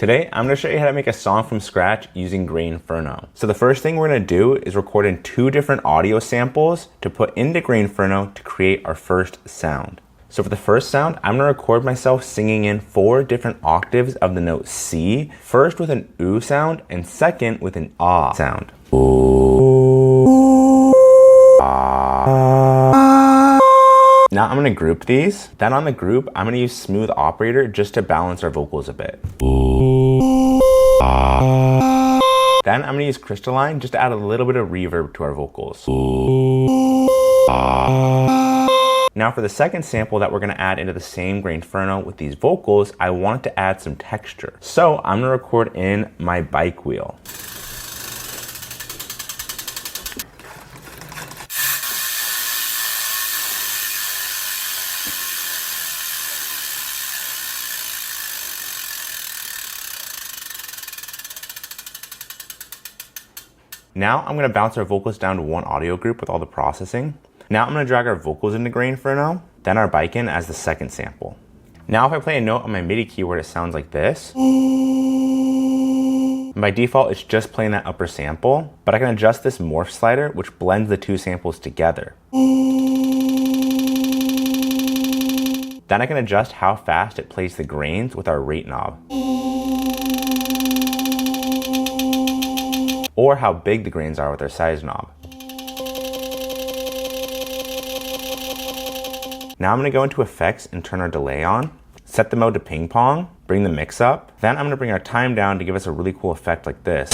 Today, I'm going to show you how to make a song from scratch using Grainferno. So the first thing we're going to do is record in 2 different audio samples to put into Grainferno to create our first sound. So for the first sound, I'm going to record myself singing in 4 different octaves of the note C, first with an oo sound and second with an ah sound. Now I'm going to group these. Then on the group, I'm going to use smooth operator just to balance our vocals a bit. Then I'm going to use crystalline just to add a little bit of reverb to our vocals. Now for the second sample that we're going to add into the same Grainferno with these vocals, I want to add some texture. So I'm going to record in my bike wheel. Now I'm going to bounce our vocals down to one audio group with all the processing. Now I'm going to drag our vocals into Grainferno, then our bike in as the second sample. Now if I play a note on my MIDI keyboard, it sounds like this. And by default, it's just playing that upper sample, but I can adjust this morph slider, which blends the 2 samples together. Then I can adjust how fast it plays the grains with our rate knob, or how big the grains are with our size knob. Now I'm going to go into effects and turn our delay on, set the mode to ping pong, bring the mix up, then I'm going to bring our time down to give us a really cool effect like this.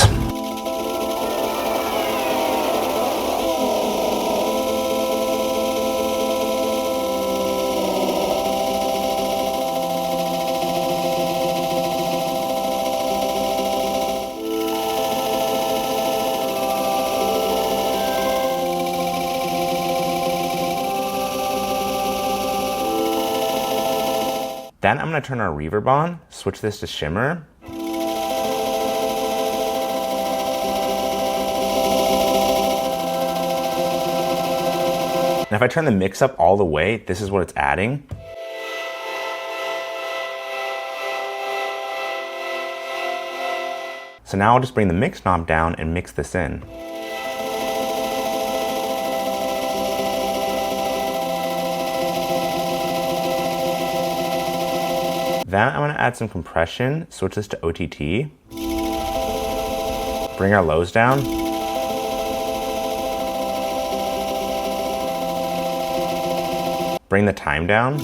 Then I'm going to turn our reverb on, switch this to shimmer. Now if I turn the mix up all the way, this is what it's adding. So now I'll just bring the mix knob down and mix this in. Then I'm going to add some compression, switch this to OTT, bring our lows down, bring the time down,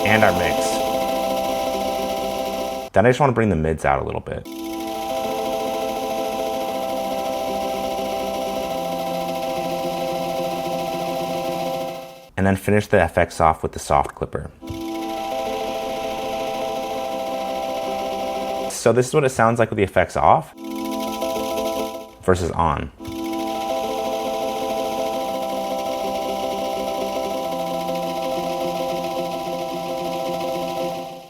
and our mix. Then I just want to bring the mids out a little bit. And then finish the effects off with the soft clipper. So this is what it sounds like with the effects off versus on.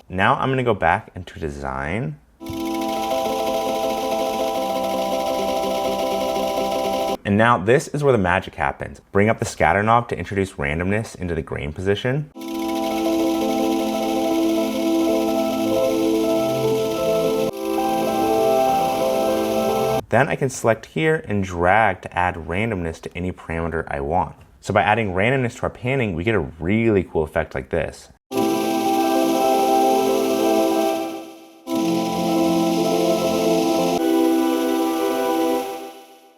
Now I'm going to go back into design. And now this is where the magic happens. Bring up the scatter knob to introduce randomness into the grain position. Then I can select here and drag to add randomness to any parameter I want. So by adding randomness to our panning, we get a really cool effect like this.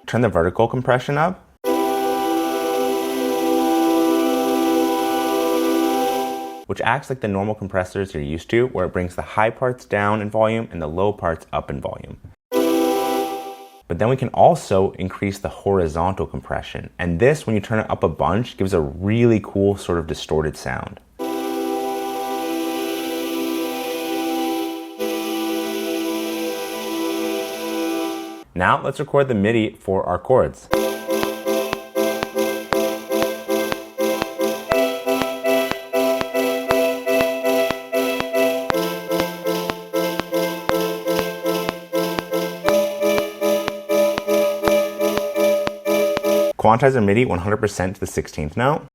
Turn the vertical compression up. Which acts like the normal compressors you're used to, where it brings the high parts down in volume and the low parts up in volume. But then we can also increase the horizontal compression. And this, when you turn it up a bunch, gives a really cool sort of distorted sound. Now let's record the MIDI for our chords. Quantize our MIDI 100% to the 16th note.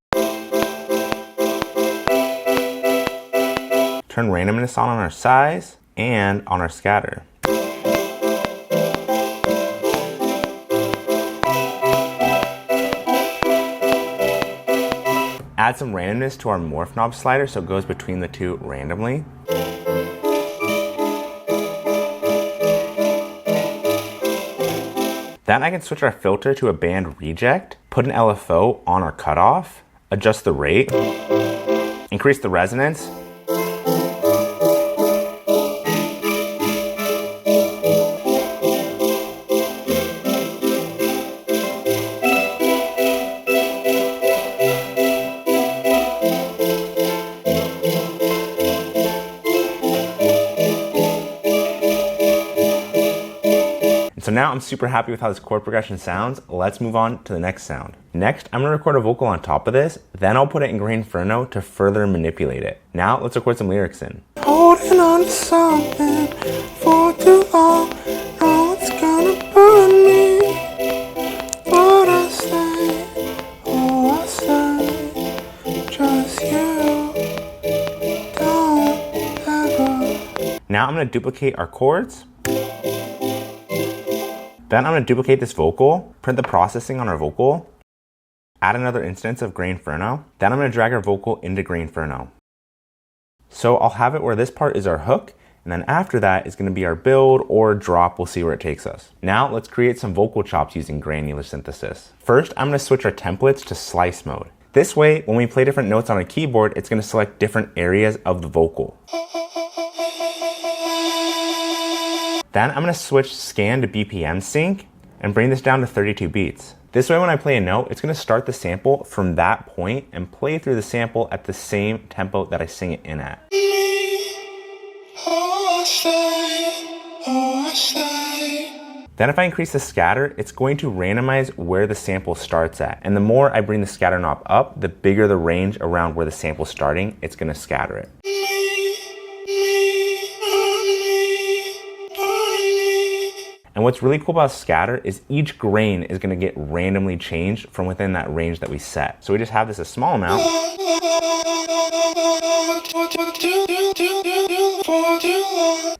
turn randomness on our size and on our scatter. Add some randomness to our morph knob slider so it goes between the two randomly. Then I can switch our filter to a band reject, put an LFO on our cutoff, adjust the rate, increase the resonance, So now I'm super happy with how this chord progression sounds. Let's move on to the next sound. Next, I'm gonna record a vocal on top of this, then I'll put it in Grainferno to further manipulate it. Now let's record some lyrics in. Holding on to something for too long, no it's gonna burn me. But I say, oh I say, just you, don't ever. Now I'm gonna duplicate our chords. Then I'm gonna duplicate this vocal, print the processing on our vocal, add another instance of Grainferno. Then I'm gonna drag our vocal into Grainferno. So I'll have it where this part is our hook, and then after that is gonna be our build or drop. We'll see where it takes us. Now let's create some vocal chops using granular synthesis. First, I'm gonna switch our templates to slice mode. This way, when we play different notes on a keyboard, it's gonna select different areas of the vocal. Then I'm gonna switch scan to BPM sync and bring this down to 32 beats. This way when I play a note, it's gonna start the sample from that point and play through the sample at the same tempo that I sing it in at. Then if I increase the scatter, it's going to randomize where the sample starts at. And the more I bring the scatter knob up, the bigger the range around where the sample's starting, it's gonna scatter it. And what's really cool about scatter is each grain is gonna get randomly changed from within that range that we set. So we just have this a small amount.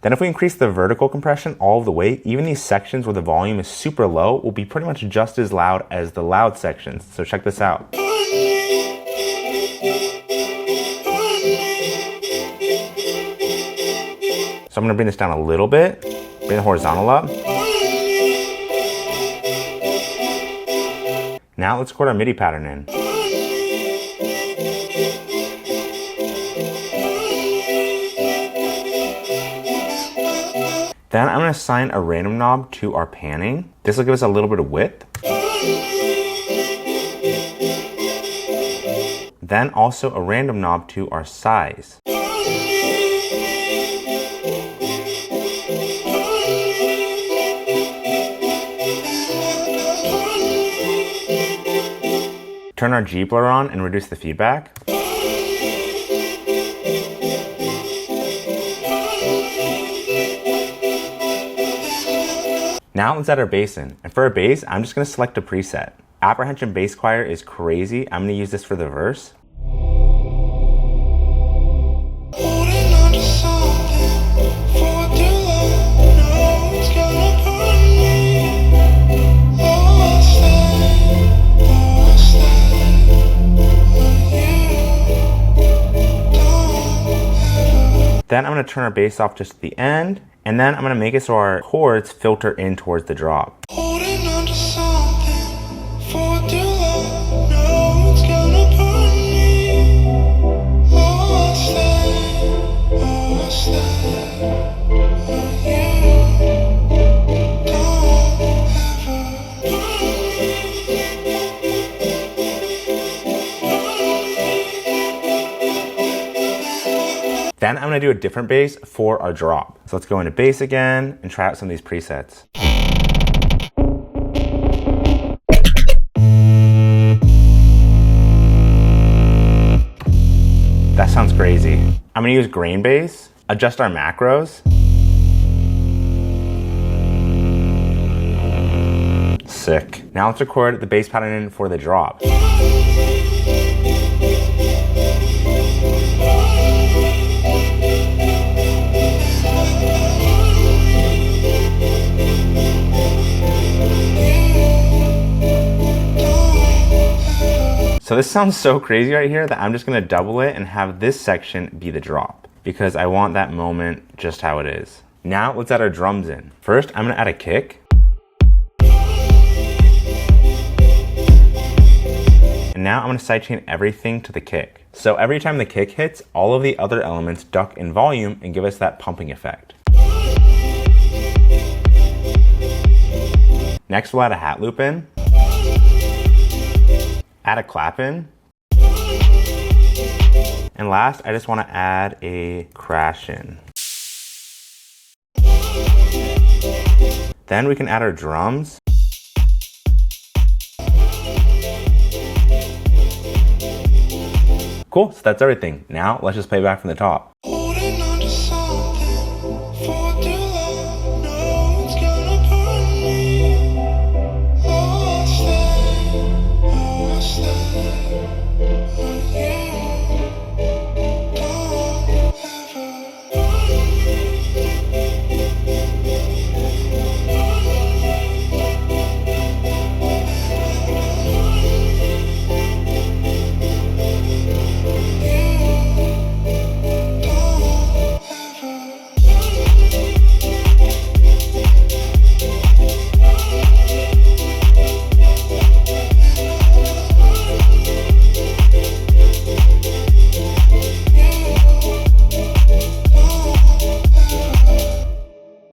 Then if we increase the vertical compression all the way, even these sections where the volume is super low will be pretty much just as loud as the loud sections. So check this out. So I'm gonna bring this down a little bit, bring the horizontal up. Now let's record our MIDI pattern in. Then I'm gonna assign a random knob to our panning. This will give us a little bit of width. Then also a random knob to our size. Turn our G blur on and reduce the feedback. Now let's add our bass in. And for our bass, I'm just gonna select a preset. Apprehension Bass Choir is crazy. I'm gonna use this for the verse. Then I'm gonna turn our bass off just at the end, and then I'm gonna make it so our chords filter in towards the drop. Then I'm gonna do a different bass for our drop. So let's go into bass again and try out some of these presets. That sounds crazy. I'm gonna use grain bass, adjust our macros. Sick. Now let's record the bass pattern in for the drop. So this sounds so crazy right here that I'm just gonna double it and have this section be the drop because I want that moment just how it is. Now let's add our drums in. First, I'm gonna add a kick. And now I'm gonna sidechain everything to the kick. So every time the kick hits, all of the other elements duck in volume and give us that pumping effect. Next, we'll add a hat loop in. Add a clap in. And last, I just wanna add a crash in. Then we can add our drums. Cool, so that's everything. Now let's just play back from the top.